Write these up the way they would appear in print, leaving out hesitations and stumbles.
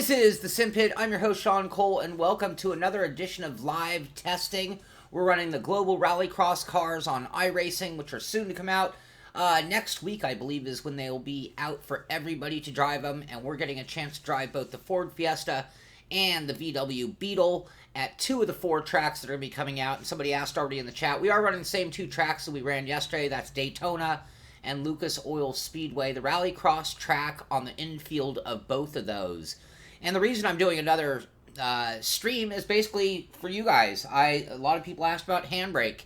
This is the Simpit. I'm your host, Sean Cole, and welcome to another edition of live testing. We're running the Global Rallycross cars on iRacing, which are soon to come out. Next week, I believe, is when they will be out for everybody to drive them, and we're getting a chance to drive both the Ford Fiesta and the VW Beetle at 2 of the 4 tracks that are going to be coming out. And somebody asked already in the chat, we are running the same 2 tracks that we ran yesterday. That's Daytona and Lucas Oil Speedway, the Rallycross track on the infield of both of those. And the reason I'm doing another stream is basically for you guys. A lot of people asked about Handbrake.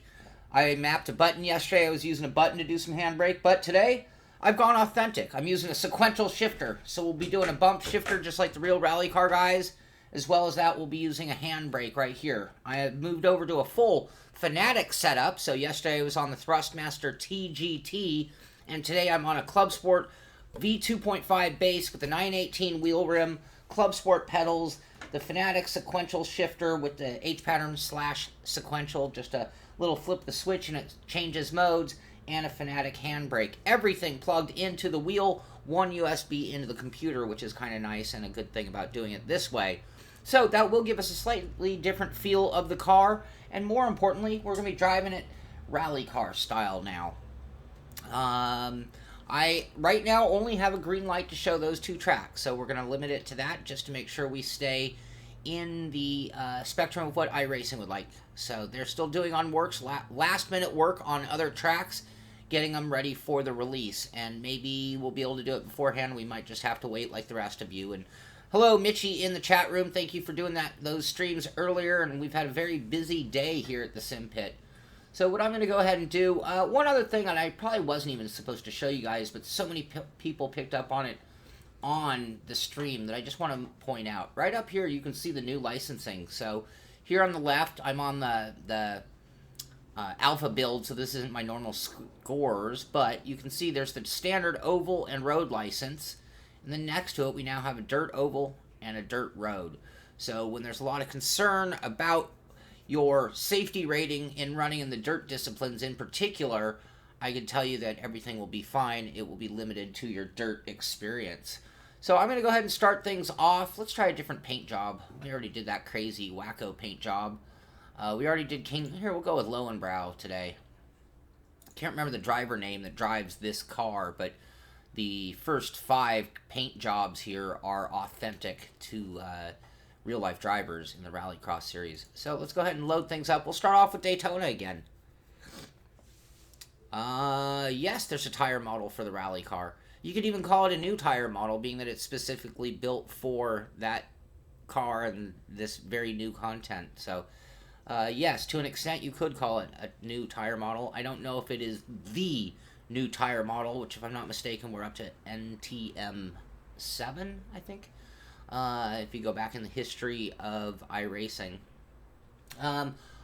I mapped a button yesterday. I was using a button to do some Handbrake, but today I've gone authentic. I'm using a sequential shifter, so we'll be doing a bump shifter just like the real rally car guys. As well as that, we'll be using a handbrake right here. I have moved over to a full Fanatic setup. So yesterday I was on the Thrustmaster TGT, and today I'm on a Club Sport V2.5 base with the 918 wheel rim, Club Sport pedals, the Fanatic sequential shifter with the H-pattern / sequential, just a little flip the switch and it changes modes, and a Fanatic handbrake. Everything plugged into the wheel, one USB into the computer, which is kind of nice and a good thing about doing it this way. So that will give us a slightly different feel of the car, and more importantly, we're going to be driving it rally car style now. I right now only have a green light to show those 2 tracks, so we're going to limit it to that just to make sure we stay in the spectrum of what iRacing would like. So they're still doing on works, last minute work on other tracks, getting them ready for the release, and maybe we'll be able to do it beforehand. We might just have to wait like the rest of you. And hello, Mitchie in the chat room. Thank you for doing those streams earlier, and we've had a very busy day here at the Simpit. So what I'm going to go ahead and do, one other thing that I probably wasn't even supposed to show you guys, but so many people picked up on it on the stream that I just want to point out. Right up here, you can see the new licensing. So here on the left, I'm on the alpha build, so this isn't my normal scores, but you can see there's the standard oval and road license. And then next to it, we now have a dirt oval and a dirt road. So when there's a lot of concern about your safety rating in running in the dirt disciplines in particular, I can tell you that everything will be fine. It will be limited to your dirt experience. So I'm going to go ahead and start things off. Let's try a different paint job. We already did that crazy wacko paint job. We already did King. Here, we'll go with Lowenbrow today. Can't remember the driver name that drives this car, but the first 5 paint jobs here are authentic to real-life drivers in the Rallycross series. So let's go ahead and load things up. We'll start off with Daytona again. Yes, there's a tire model for the rally car. You could even call it a new tire model, being that it's specifically built for that car and this very new content. So, yes, to an extent, you could call it a new tire model. I don't know if it is the new tire model, which, if I'm not mistaken, we're up to NTM7, I think. If you go back in the history of iRacing.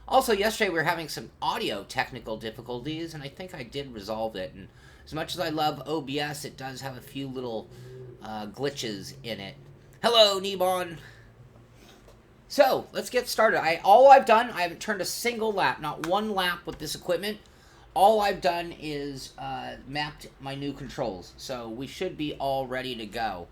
Also, yesterday we were having some audio technical difficulties, and I think I did resolve it. And as much as I love OBS, it does have a few little glitches in it. Hello, Nebon! So, let's get started. All I've done, I haven't turned a single lap, not one lap with this equipment. All I've done is mapped my new controls, so we should be all ready to go.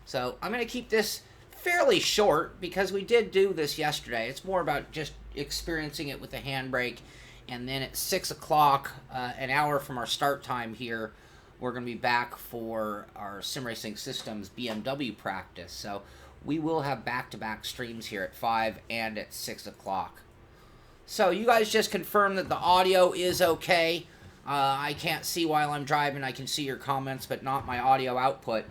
So I'm going to keep this fairly short because we did do this yesterday. It's more about just experiencing it with the handbrake. And then at 6 o'clock, an hour from our start time here, we're going to be back for our Sim Racing Systems BMW practice. So we will have back-to-back streams here at 5 and at 6 o'clock. So you guys just confirm that the audio is okay. I can't see while I'm driving. I can see your comments, but not my audio output.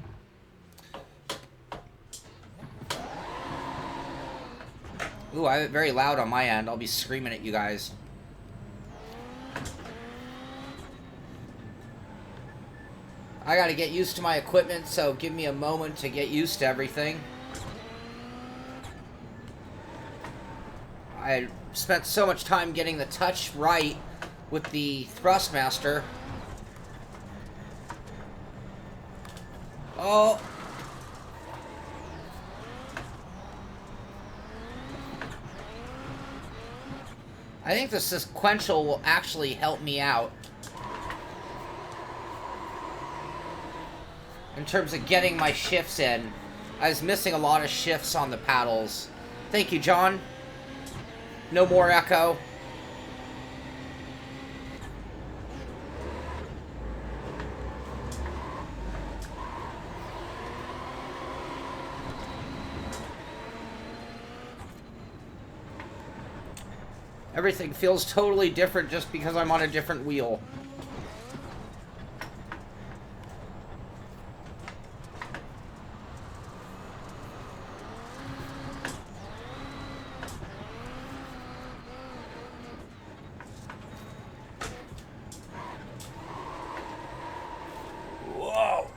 Ooh, I have it very loud on my end. I'll be screaming at you guys. I gotta get used to my equipment, so give me a moment to get used to everything. I spent so much time getting the touch right with the Thrustmaster. Oh! I think the sequential will actually help me out in terms of getting my shifts in. I was missing a lot of shifts on the paddles. Thank you, John. No more echo. Everything feels totally different just because I'm on a different wheel. Whoa.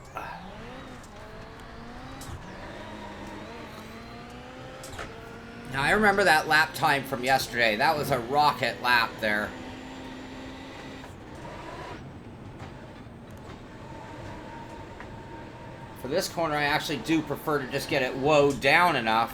Now, I remember that lap time from yesterday. That was a rocket lap there. For this corner, I actually do prefer to just get it woe down enough.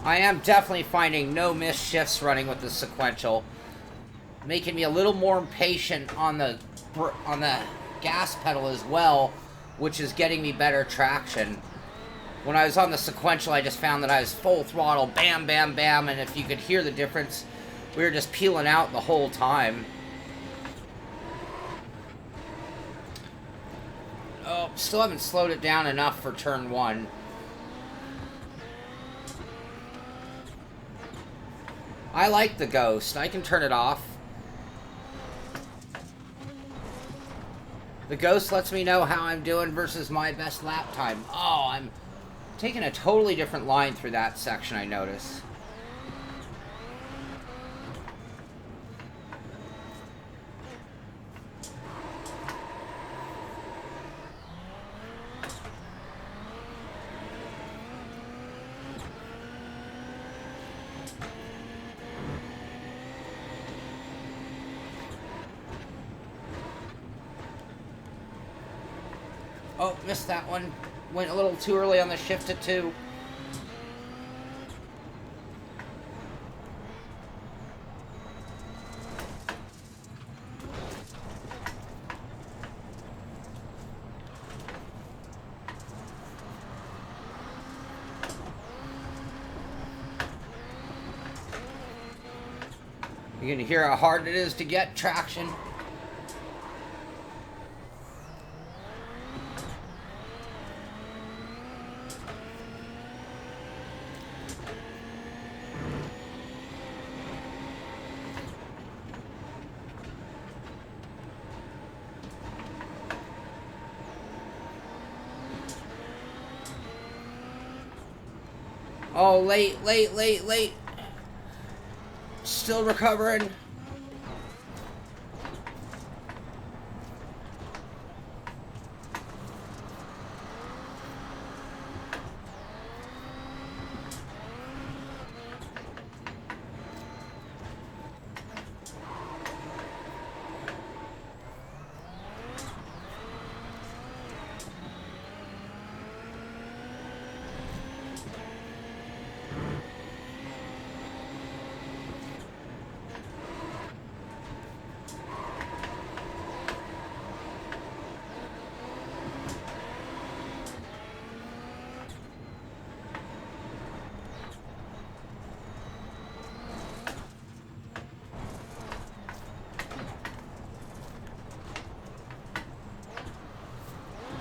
I am definitely finding no missed shifts running with the sequential, making me a little more impatient on the gas pedal as well, which is getting me better traction. When I was on the sequential, I just found that I was full throttle, bam, bam, bam, and if you could hear the difference, we were just peeling out the whole time. Oh, still haven't slowed it down enough for turn one. I like the Ghost. I can turn it off. The Ghost lets me know how I'm doing versus my best lap time. Oh, I'm taking a totally different line through that section, I notice. Oh, missed that one. Went a little too early on the shift to 2. You're gonna hear how hard it is to get traction. Oh, late. Still recovering.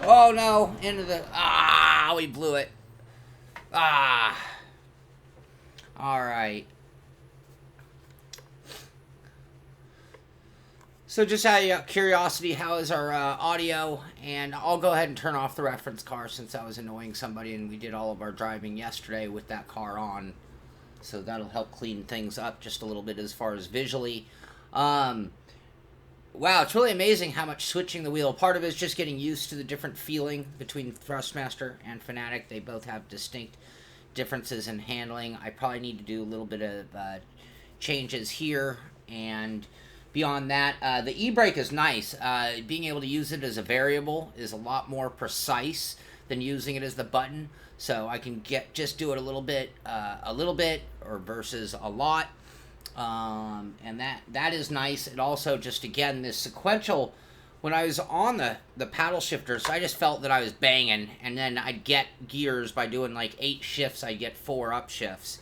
Oh no, into the... Ah, we blew it. Ah. Alright. So just out of curiosity, how is our audio? And I'll go ahead and turn off the reference car since I was annoying somebody and we did all of our driving yesterday with that car on. So that'll help clean things up just a little bit as far as visually. Wow, it's really amazing how much switching the wheel. Part of it is just getting used to the different feeling between Thrustmaster and Fanatic. They both have distinct differences in handling. I probably need to do a little bit of changes here. And beyond that, the e-brake is nice. Being able to use it as a variable is a lot more precise than using it as the button. So I can just do it a little bit, or versus a lot. And that is nice. It also just, again, this sequential, when I was on the paddle shifters, I just felt that I was banging, and then I'd get gears by doing like 8 shifts, I'd get 4 up shifts.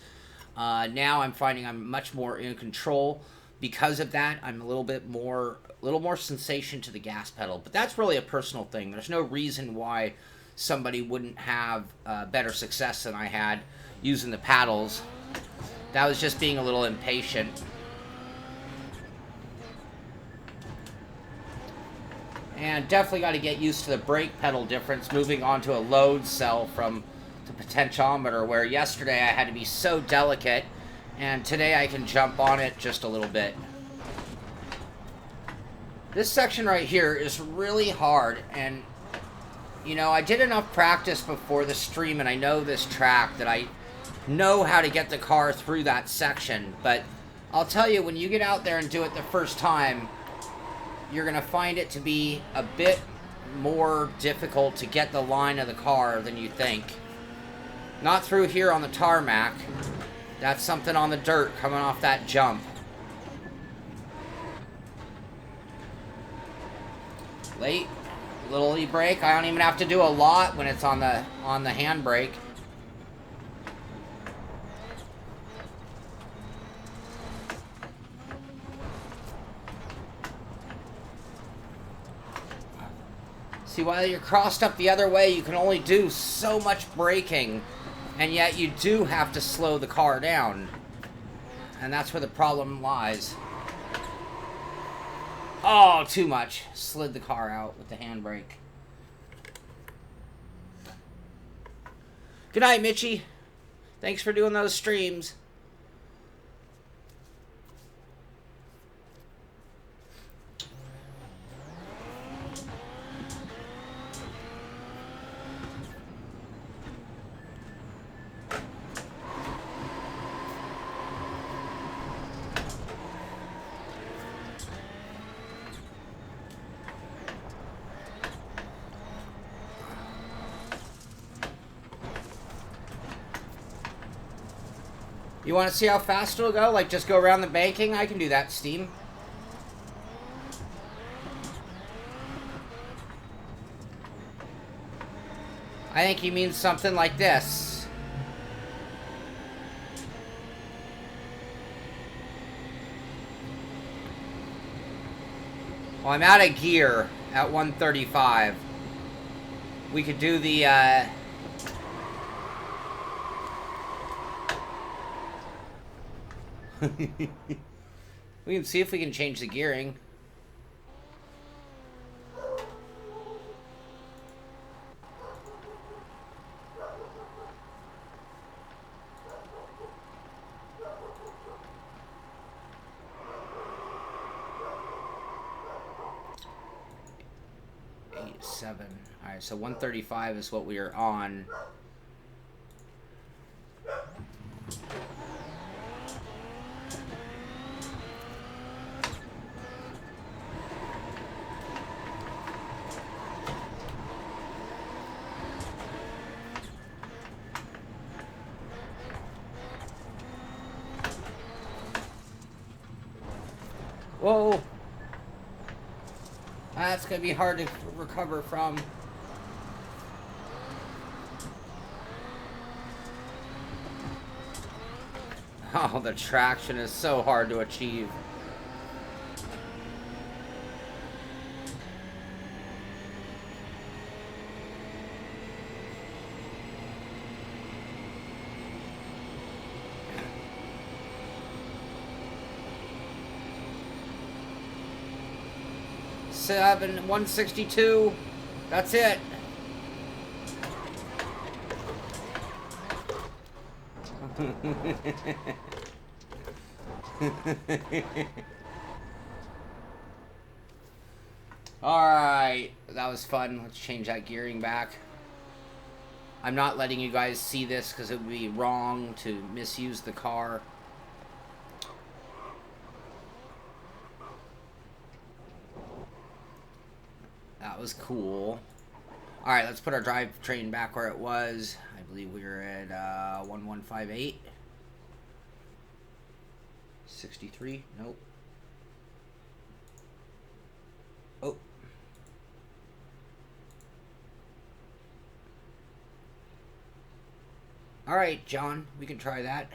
Now I'm finding I'm much more in control. Because of that, I'm a little more sensation to the gas pedal. But that's really a personal thing. There's no reason why somebody wouldn't have better success than I had using the paddles. That was just being a little impatient. And definitely got to get used to the brake pedal difference, moving on to a load cell from the potentiometer, where yesterday I had to be so delicate, and today I can jump on it just a little bit. This section right here is really hard, and you know, I did enough practice before the stream, and I know this track that I know how to get the car through that section. But I'll tell you, when you get out there and do it the first time, you're going to find it to be a bit more difficult to get the line of the car than you think. Not through here on the tarmac. That's something on the dirt coming off that jump. Late. Little e-brake. I don't even have to do a lot when it's on the handbrake. See, while you're crossed up the other way, you can only do so much braking, and yet you do have to slow the car down. And that's where the problem lies. Oh, too much. Slid the car out with the handbrake. Good night, Mitchie. Thanks for doing those streams. You want to see how fast it'll go? Like, just go around the banking? I can do that, Steam. I think he means something like this. Well, I'm out of gear at 135. We could do the, we can see if we can change the gearing. Seven. All right, so 135 is what we are on. Whoa. That's going to be hard to recover from. Oh, the traction is so hard to achieve. Seven, 162. That's it. Alright, that was fun. Let's change that gearing back. I'm not letting you guys see this because it would be wrong to misuse the car. That was cool. Alright, let's put our drivetrain back where it was. I believe we were at 1158. 63? Nope. Oh. Alright, John, we can try that.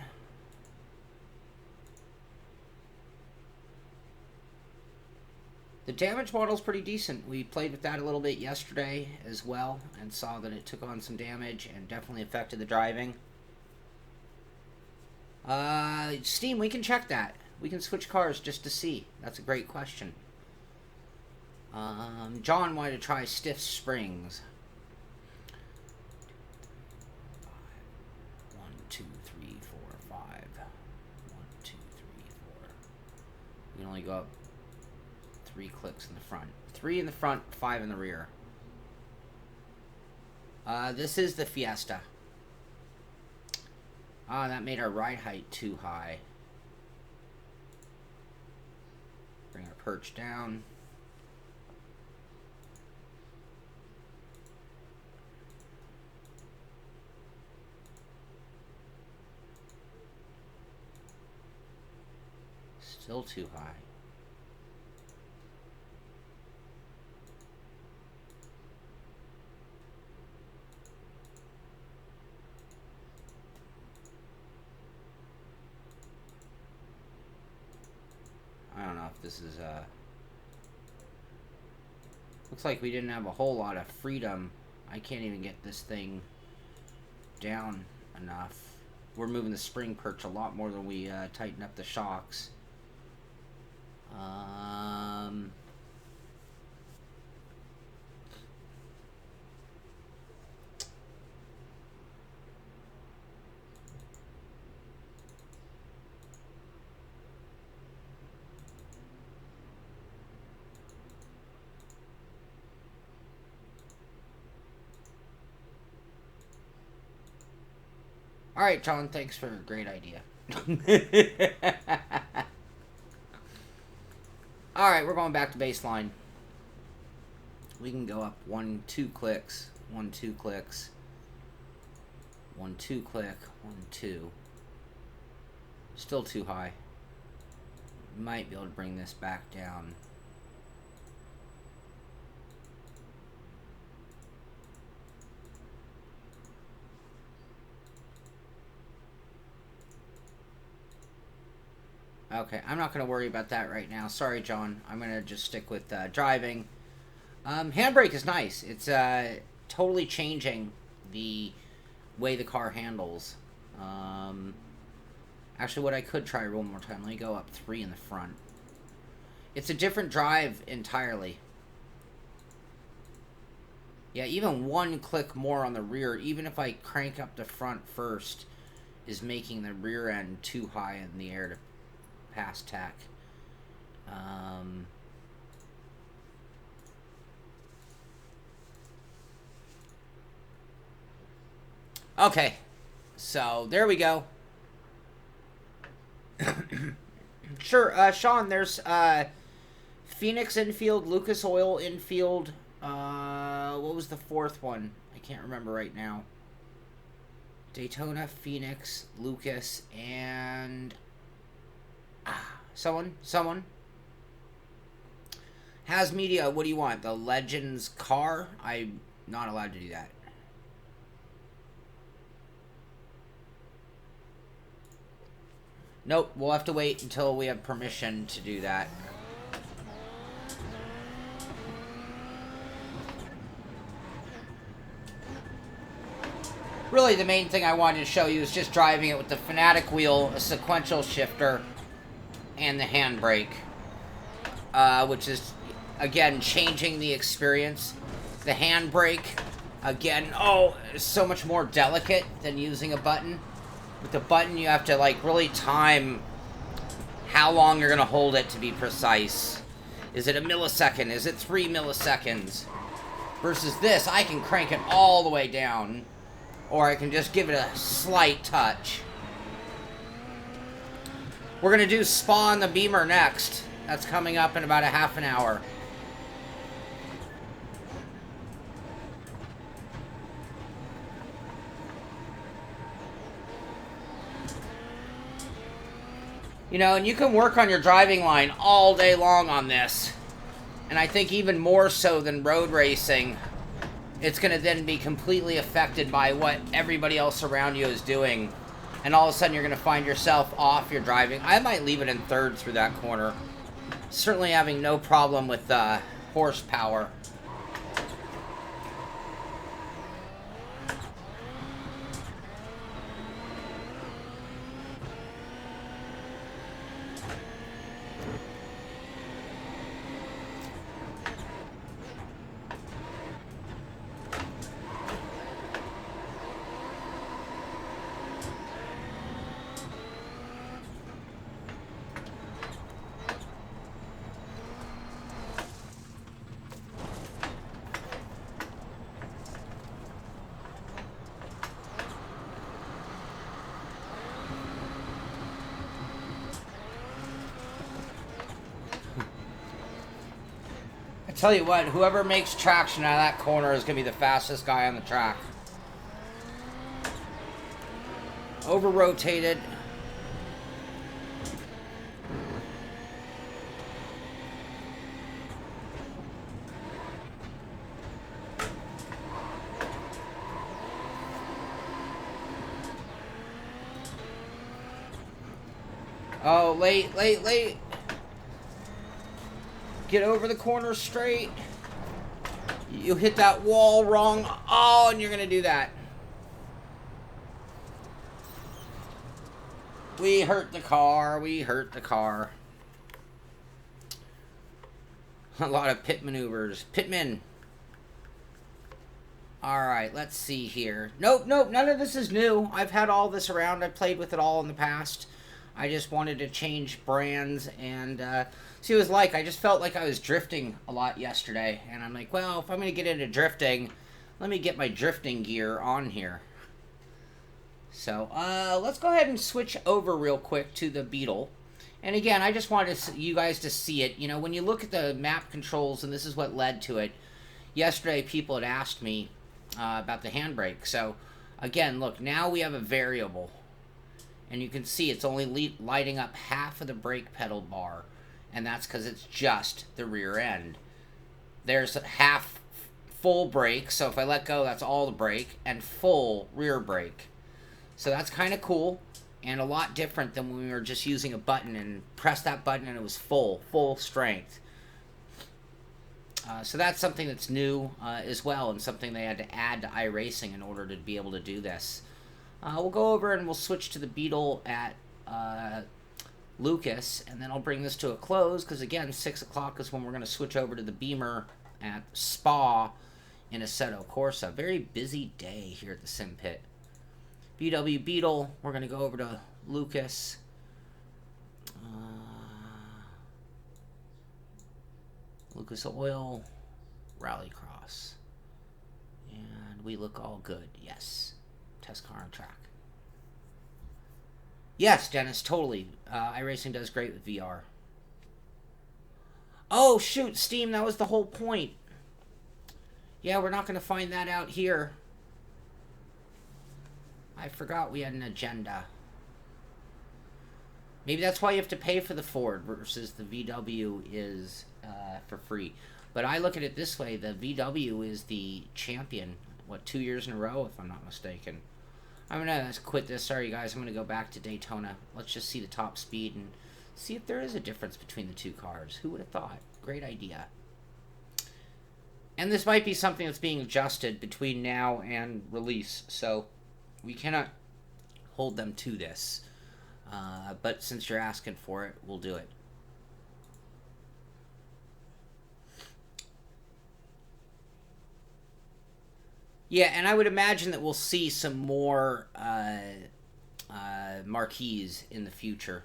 The damage model's pretty decent. We played with that a little bit yesterday as well and saw that it took on some damage and definitely affected the driving. Steam, we can check that. We can switch cars just to see. That's a great question. John wanted to try stiff springs. 1, 2, 3, 4, 5. 1, 2, 3, 4. We can only go up 3 clicks in the front. 3 in the front, 5 in the rear. This is the Fiesta. Ah, that made our ride height too high. Bring our perch down. Still too high. I don't know if this is, looks like we didn't have a whole lot of freedom. I can't even get this thing down enough. We're moving the spring perch a lot more than we tighten up the shocks. Alright, John, thanks for a great idea. Alright, we're going back to baseline. We can go up 1, 2 clicks, 1, 2 clicks, 1, 2 click, 1, 2. Still too high. Might be able to bring this back down. Okay, I'm not going to worry about that right now. Sorry, John. I'm going to just stick with driving. Handbrake is nice. It's totally changing the way the car handles. Actually, what I could try one more time. Let me go up 3 in the front. It's a different drive entirely. Yeah, even 1 click more on the rear, even if I crank up the front first, is making the rear end too high in the air to pass tack. Okay, so there we go. Sure, Sean, there's Phoenix infield, Lucas Oil infield. What was the 4th one? I can't remember right now. Daytona, Phoenix, Lucas, and someone has media. What do you want? The Legends car? I'm not allowed to do that. Nope, we'll have to wait until we have permission to do that. Really, the main thing I wanted to show you is just driving it with the Fanatic wheel, a sequential shifter, and the handbrake, which is, again, changing the experience. The handbrake, again, is so much more delicate than using a button. With the button, you have to, like, really time how long you're going to hold it to be precise. Is it a millisecond? Is it 3 milliseconds? Versus this, I can crank it all the way down, or I can just give it a slight touch. We're going to do Spa on the Beamer next. That's coming up in about a half an hour. You know, and you can work on your driving line all day long on this. And I think even more so than road racing, it's going to then be completely affected by what everybody else around you is doing. And all of a sudden you're going to find yourself off your driving. I might leave it in third through that corner. Certainly having no problem with horsepower. Tell you what, whoever makes traction out of that corner is going to be the fastest guy on the track. Over-rotated. Oh, late. Get over the corner straight. You hit that wall wrong. Oh, and you're going to do that. We hurt the car. A lot of pit maneuvers. Pitman. Alright, let's see here. Nope, none of this is new. I've had all this around. I've played with it all in the past. I just wanted to change brands and see what it was like. I just felt like I was drifting a lot yesterday. And I'm like, well, if I'm going to get into drifting, let me get my drifting gear on here. So, let's go ahead and switch over real quick to the Beetle. And again, I just wanted you guys to see it. You know, when you look at the map controls, and this is what led to it. Yesterday, people had asked me about the handbrake. So, again, look, now we have a variable. And you can see it's only lighting up half of the brake pedal bar. And that's because it's just the rear end. There's half full brake. So if I let go, that's all the brake. And full rear brake. So that's kind of cool. And a lot different than when we were just using a button and press that button and it was full strength. So that's something that's new as well. And something they had to add to iRacing in order to be able to do this. We'll go over and we'll switch to the Beetle at Lucas, and then I'll bring this to a close, because again, 6 o'clock is when we're going to switch over to the Beamer at Spa in Assetto Corsa. Very busy day here at the Simpit. VW Beetle, we're going to go over to Lucas. Lucas Oil Rallycross. And we look all good, yes. Test car on track. Yes, Dennis, totally. iRacing does great with VR. Oh, shoot, Steam, that was the whole point. Yeah, we're not going to find that out here. I forgot we had an agenda. Maybe that's why you have to pay for the Ford versus the VW is for free. But I look at it this way. The VW is the champion, what, 2 years in a row, if I'm not mistaken. I'm going to quit this. Sorry, guys. I'm going to go back to Daytona. Let's just see the top speed and see if there is a difference between the two cars. Who would have thought? Great idea. And this might be something that's being adjusted between now and release. So we cannot hold them to this. But since you're asking for it, we'll do it. Yeah, and I would imagine that we'll see some more marquees in the future,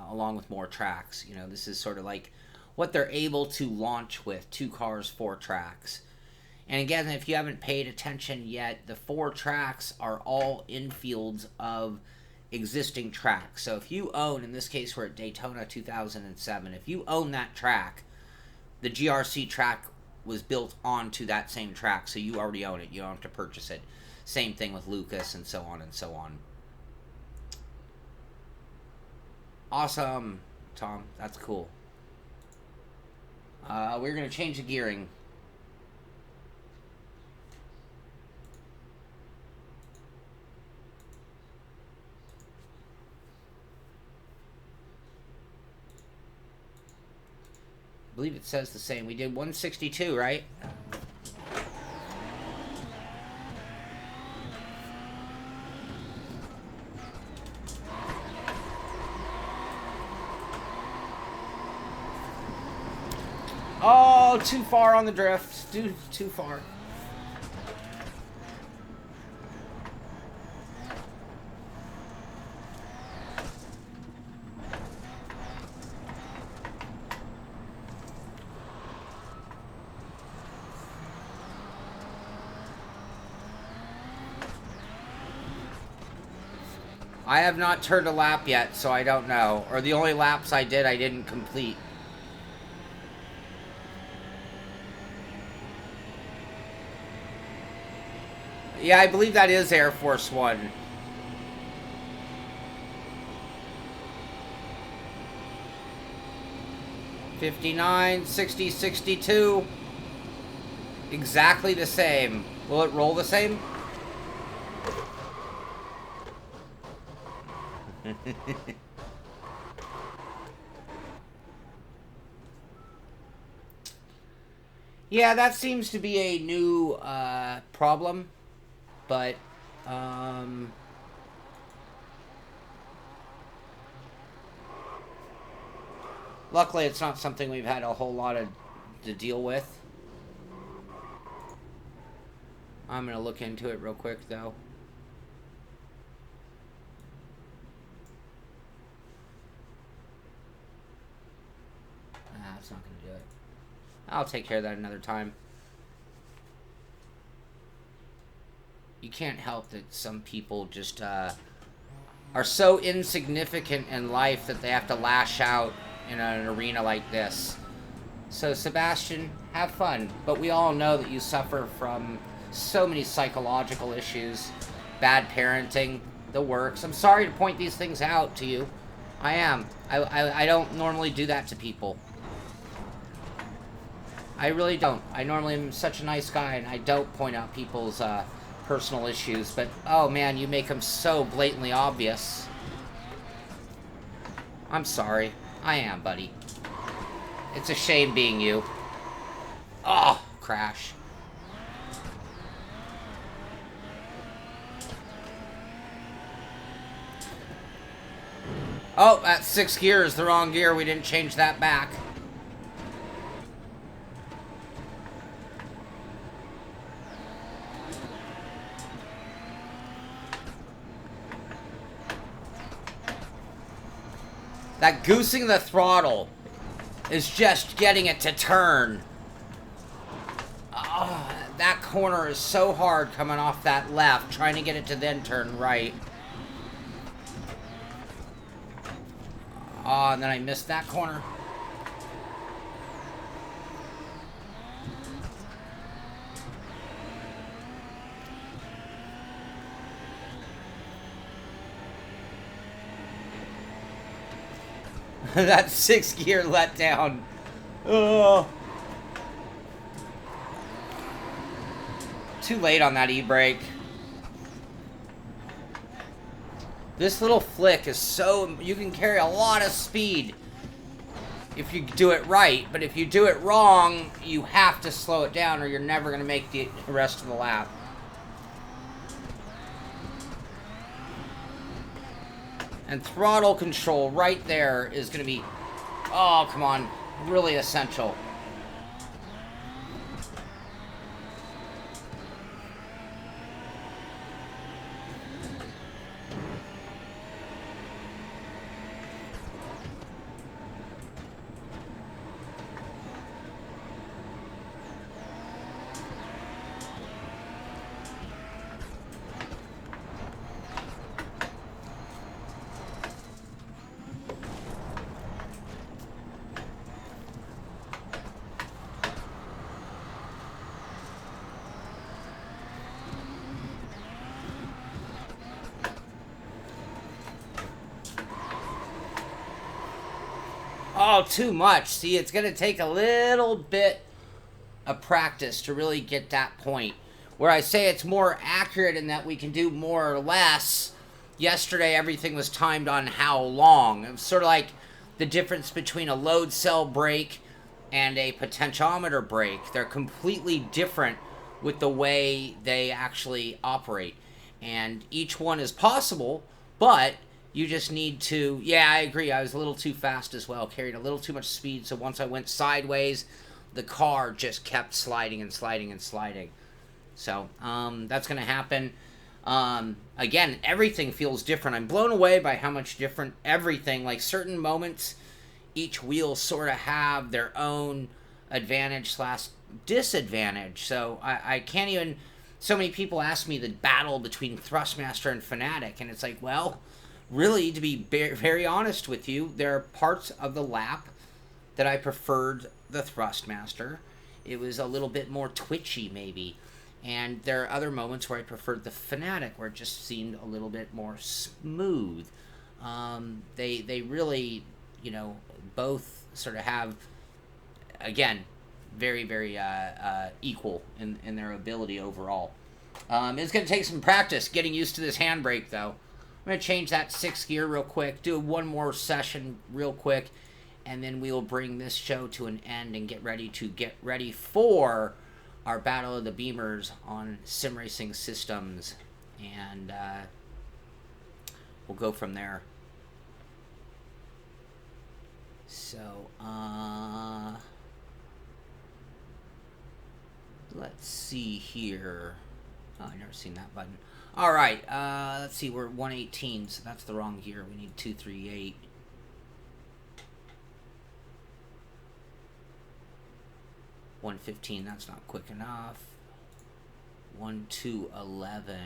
along with more tracks. You know, this is sort of like what they're able to launch with, 2 cars, 4 tracks. And again, if you haven't paid attention yet, the 4 tracks are all infields of existing tracks. So if you own, in this case we're at Daytona 2007, if you own that track, the GRC track was built onto that same track, so you already own it. You don't have to purchase it. Same thing with Lucas and so on and so on. Awesome, Tom. That's cool. We're going to change the gearing. I believe it says the same. We did 162, right? Oh, too far on the drift. Dude, too far. I have not turned a lap yet, so I don't know. Or the only laps I did, I didn't complete. Yeah, I believe that is Air Force One. $59, $60, $62. Exactly the same. Will it roll the same? Yeah, that seems to be a new problem. But, luckily it's not something we've had a whole lot to deal with. I'm going to look into it real quick, though. That's not going to do it. I'll take care of that another time. You can't help that some people just are so insignificant in life that they have to lash out in an arena like this. So, Sebastian, have fun. But we all know that you suffer from so many psychological issues, bad parenting, the works. I'm sorry to point these things out to you. I am. I don't normally do that to people. I really don't. I normally am such a nice guy, and I don't point out people's personal issues, but oh man, you make them so blatantly obvious. I'm sorry. I am, buddy. It's a shame being you. Oh, crash. Oh, that 6th gear is the wrong gear. We didn't change that back. That goosing the throttle is just getting it to turn. Oh, that corner is so hard coming off that left, trying to get it to then turn right. Oh, and then I missed that corner. That 6th gear let down. Oh. Too late on that e-brake. This little flick is so... You can carry a lot of speed if you do it right. But if you do it wrong, you have to slow it down or you're never going to make the rest of the lap. And throttle control right there is going to be, oh, come on, really essential. Oh, too much. See, it's going to take a little bit of practice to really get that point. Where I say it's more accurate in that we can do more or less. Yesterday, everything was timed on how long. It was sort of like the difference between a load cell brake and a potentiometer brake. They're completely different with the way they actually operate. And each one is possible, but you just need to... Yeah, I agree. I was a little too fast as well. Carried a little too much speed, so once I went sideways, the car just kept sliding and sliding and sliding. So, that's going to happen. Again, everything feels different. I'm blown away by how much different everything, like certain moments, each wheel sort of have their own advantage / disadvantage. So, I can't even... So many people ask me the battle between Thrustmaster and Fanatic, and it's like, well, really, to be very honest with you, there are parts of the lap that I preferred the Thrustmaster. It was a little bit more twitchy, maybe. And there are other moments where I preferred the Fanatic, where it just seemed a little bit more smooth. They really, you know, both sort of have, again, very, very equal in their ability overall. It's going to take some practice getting used to this handbrake, though. I'm going to change that 6th gear real quick, do one more session real quick, and then we'll bring this show to an end and get ready for our Battle of the Beamers on Sim Racing Systems, and we'll go from there. So, let's see here. Oh, I've never seen that button. All right, let's see. We're 118, so that's the wrong gear. We need 238. $115, that's not quick enough. 1211.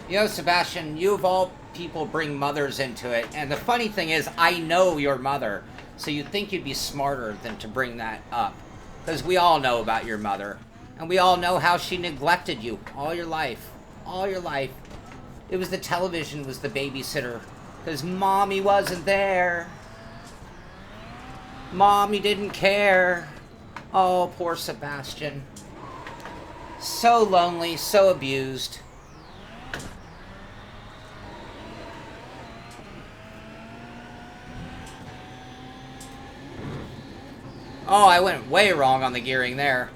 You know, Sebastian, you of all people bring mothers into it, and the funny thing is, I know your mother. So you'd think you'd be smarter than to bring that up. Because we all know about your mother. And we all know how she neglected you all your life. All your life. It was the television was the babysitter. Because Mommy wasn't there. Mommy didn't care. Oh, poor Sebastian. So lonely, so abused. Oh, I went way wrong on the gearing there.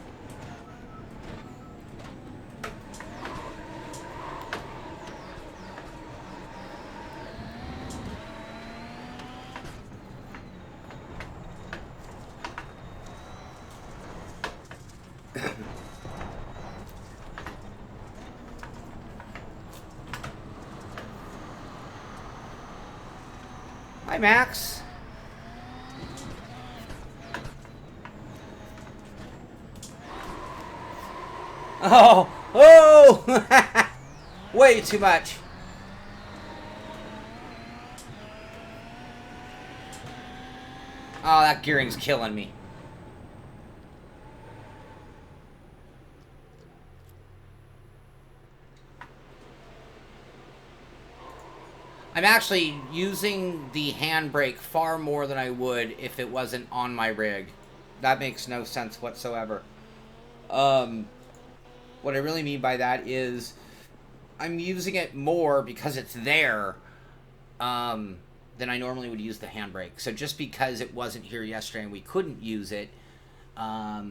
Hi, Max. Oh! Oh! Way too much. Oh, that gearing's killing me. I'm actually using the handbrake far more than I would if it wasn't on my rig. That makes no sense whatsoever. What I really mean by that is I'm using it more because it's there than I normally would use the handbrake. So just because it wasn't here yesterday and we couldn't use it, now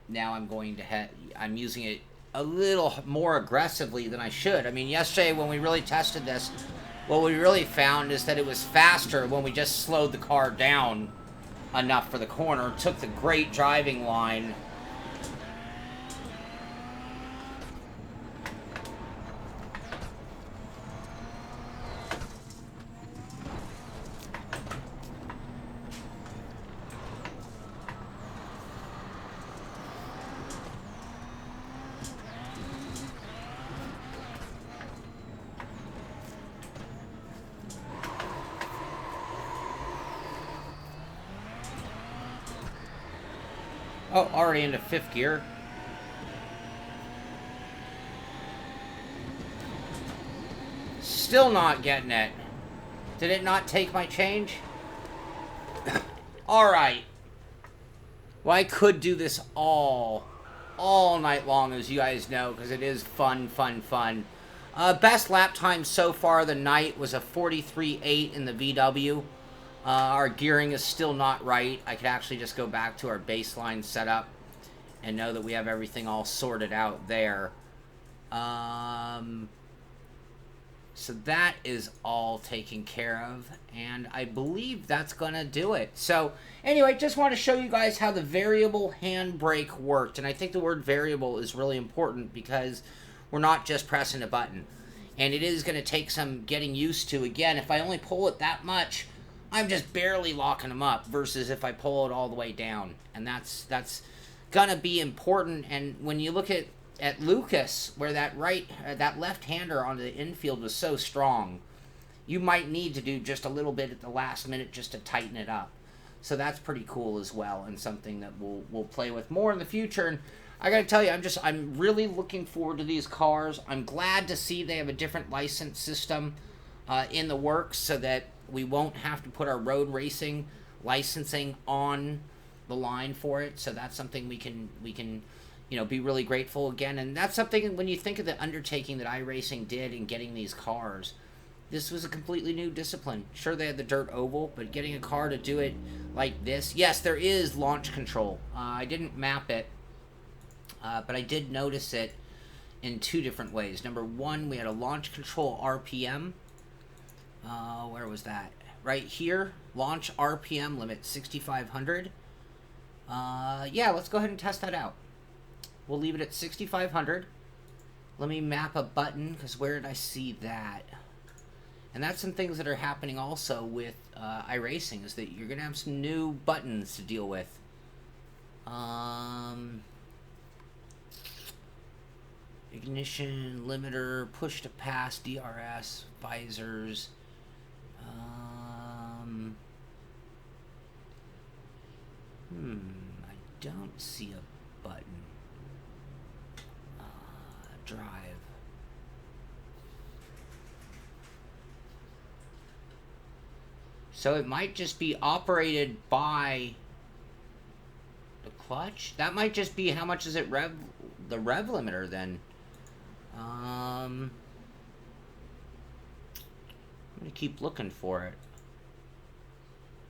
I'm using it a little more aggressively than I should. I mean, yesterday when we really tested this, what we really found is that it was faster when we just slowed the car down enough for the corner, took the great driving line. Oh, already into 5th gear. Still not getting it. Did it not take my change? Alright. Well, I could do this all night long, as you guys know, because it is fun, fun, fun. Best lap time so far the night was a 43.8 in the VW. Our gearing is still not right. I could actually just go back to our baseline setup and know that we have everything all sorted out there. So that is all taken care of, and I believe that's gonna do it. So anyway, just want to show you guys how the variable handbrake worked, and I think the word variable is really important because we're not just pressing a button, and it is going to take some getting used to. Again, if I only pull it that much, I'm just barely locking them up, versus if I pull it all the way down, and that's gonna be important. And when you look at Lucas, where that left-hander on the infield was so strong, you might need to do just a little bit at the last minute just to tighten it up. So that's pretty cool as well, and something that we'll play with more in the future. And I gotta tell you, I'm really looking forward to these cars. I'm glad to see they have a different license system in the works, so that we won't have to put our road racing licensing on the line for it. So that's something we can be really grateful again. And that's something, when you think of the undertaking that iRacing did in getting these cars, this was a completely new discipline. Sure, they had the dirt oval, but getting a car to do it like this. Yes, there is launch control. I didn't map it, but I did notice it in 2 different ways. Number 1, we had a launch control RPM. Where was that? Right here. Launch RPM limit 6,500. Yeah, let's go ahead and test that out. We'll leave it at 6,500. Let me map a button, because where did I see that? And that's some things that are happening also with iRacing, is that you're going to have some new buttons to deal with. Ignition, limiter, push to pass, DRS, visors. I don't see a button. Drive. So it might just be operated by the clutch. That might just be how much is it the rev limiter then. I'm gonna keep looking for it.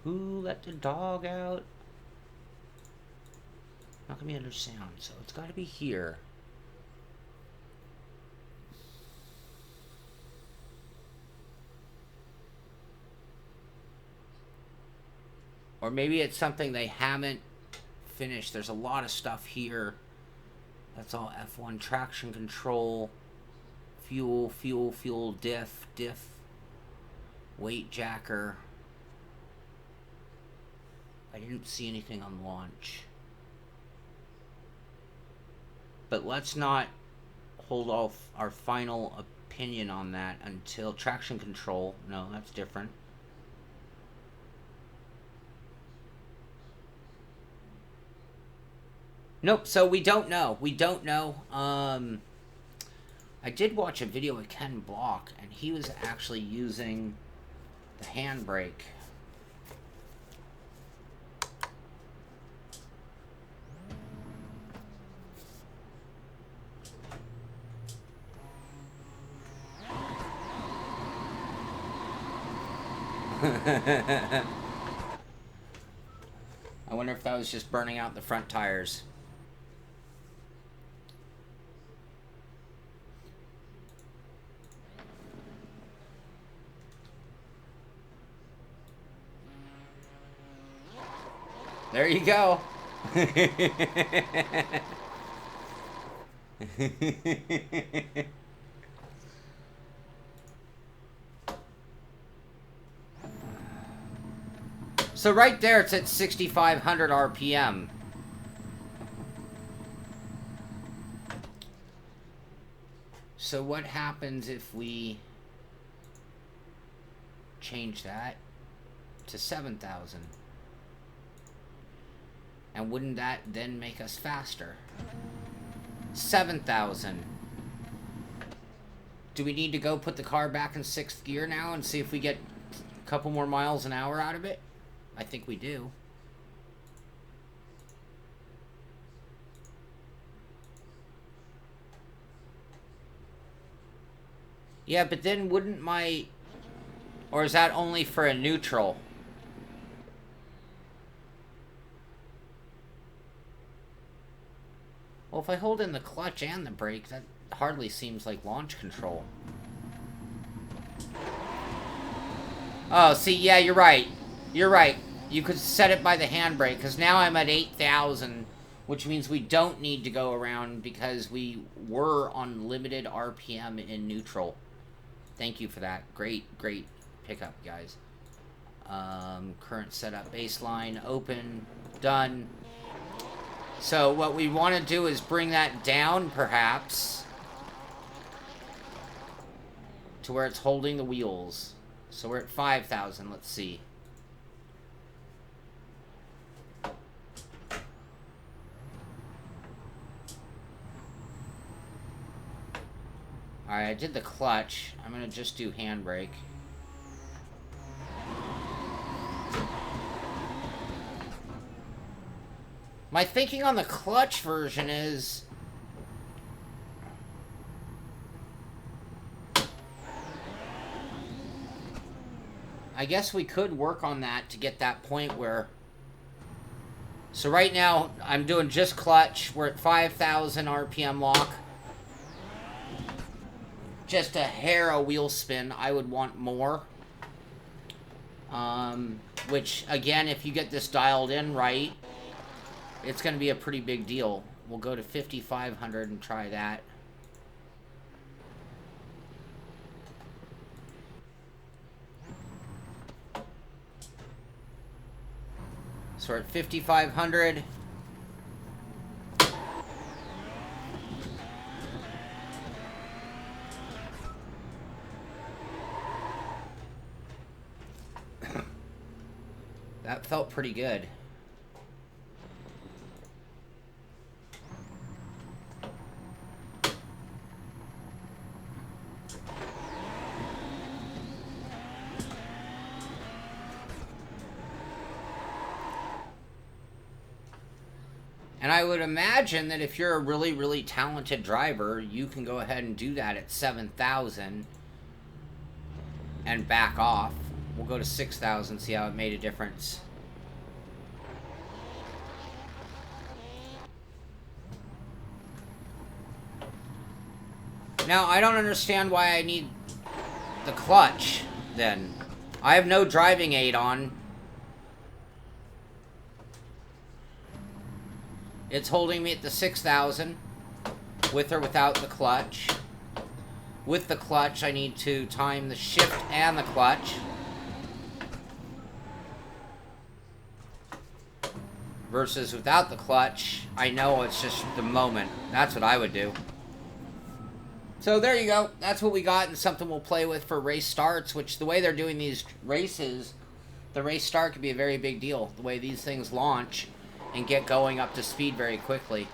Who let the dog out? Not gonna be under sound, so it's gotta be here. Or maybe it's something they haven't finished. There's a lot of stuff here. That's all F1 traction control, fuel, diff, weight jacker. I didn't see anything on launch. But let's not hold off our final opinion on that until traction control. No, that's different. Nope, so we don't know. We don't know. I did watch a video with Ken Block, and he was actually using the handbrake. I wonder if that was just burning out the front tires. There you go. So right there, it's at 6,500 RPM. So what happens if we change that to 7,000? And wouldn't that then make us faster? 7,000. Do we need to go put the car back in 6th gear now and see if we get a couple more miles an hour out of it? I think we do. Yeah, but then wouldn't my... Or is that only for a neutral? Well, if I hold in the clutch and the brake, that hardly seems like launch control. Oh, see, yeah, you're right. You're right. You could set it by the handbrake, because now I'm at 8,000, which means we don't need to go around because we were on limited RPM in neutral. Thank you for that. Great, great pickup, guys. Current setup, baseline, open, done. So what we want to do is bring that down, perhaps, to where it's holding the wheels. So we're at 5,000, let's see. Alright, I did the clutch. I'm going to just do handbrake. My thinking on the clutch version is... I guess we could work on that to get that point where... So right now, I'm doing just clutch. We're at 5,000 RPM lock. Just a hair a wheel spin. I would want more. Which, again, if you get this dialed in right, it's going to be a pretty big deal. We'll go to 5,500 and try that. So we're at 5,500. That felt pretty good. And I would imagine that if you're a really, really talented driver, you can go ahead and do that at 7,000 and back off. We'll go to 6,000, see how it made a difference. Now, I don't understand why I need the clutch, then. I have no driving aid on. It's holding me at the 6,000, with or without the clutch. With the clutch, I need to time the shift and the clutch. Versus without the clutch, I know it's just the moment. That's what I would do. So there you go. That's what we got, and something we'll play with for race starts, which the way they're doing these races, the race start could be a very big deal. The way these things launch and get going up to speed very quickly.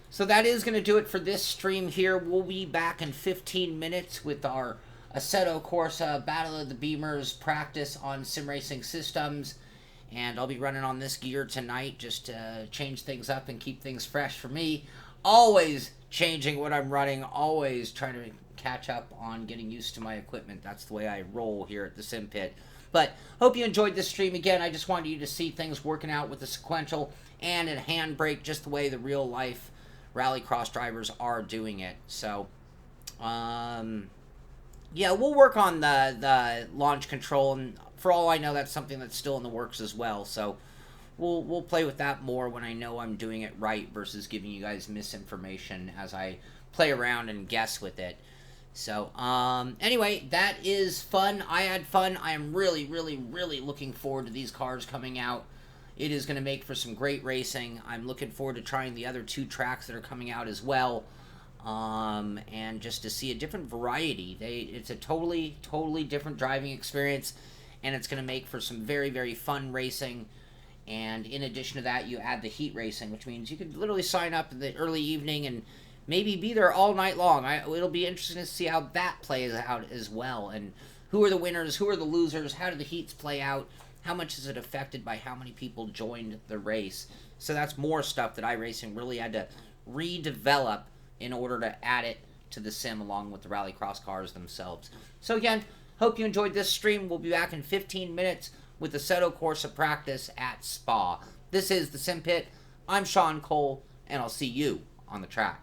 So that is going to do it for this stream here. We'll be back in 15 minutes with our Assetto Corsa Battle of the Beamers practice on sim racing systems. And I'll be running on this gear tonight just to change things up and keep things fresh for me. Always changing what I'm running, always trying to catch up on getting used to my equipment. That's the way I roll here at the Simpit. But hope you enjoyed this stream. Again, I just wanted you to see things working out with the Sequential and in Handbrake, just the way the real life rallycross drivers are doing it. So, yeah, we'll work on the launch control, and for all I know, that's something that's still in the works as well. So we'll play with that more when I know I'm doing it right versus giving you guys misinformation as I play around and guess with it. So, anyway, that is fun. I had fun. I am really, really, really looking forward to these cars coming out. It is going to make for some great racing. I'm looking forward to trying the other 2 tracks that are coming out as well. And just to see a different variety. It's a totally, totally different driving experience. And it's going to make for some very, very fun racing. And in addition to that, you add the heat racing, which means you could literally sign up in the early evening and maybe be there all night long. It'll be interesting to see how that plays out as well. And who are the winners? Who are the losers? How do the heats play out? How much is it affected by how many people joined the race? So that's more stuff that iRacing really had to redevelop in order to add it to the sim along with the rallycross cars themselves. So again, hope you enjoyed this stream. We'll be back in 15 minutes with the Seto Corsa practice at Spa. This is the Simpit. I'm Sean Cole, and I'll see you on the track.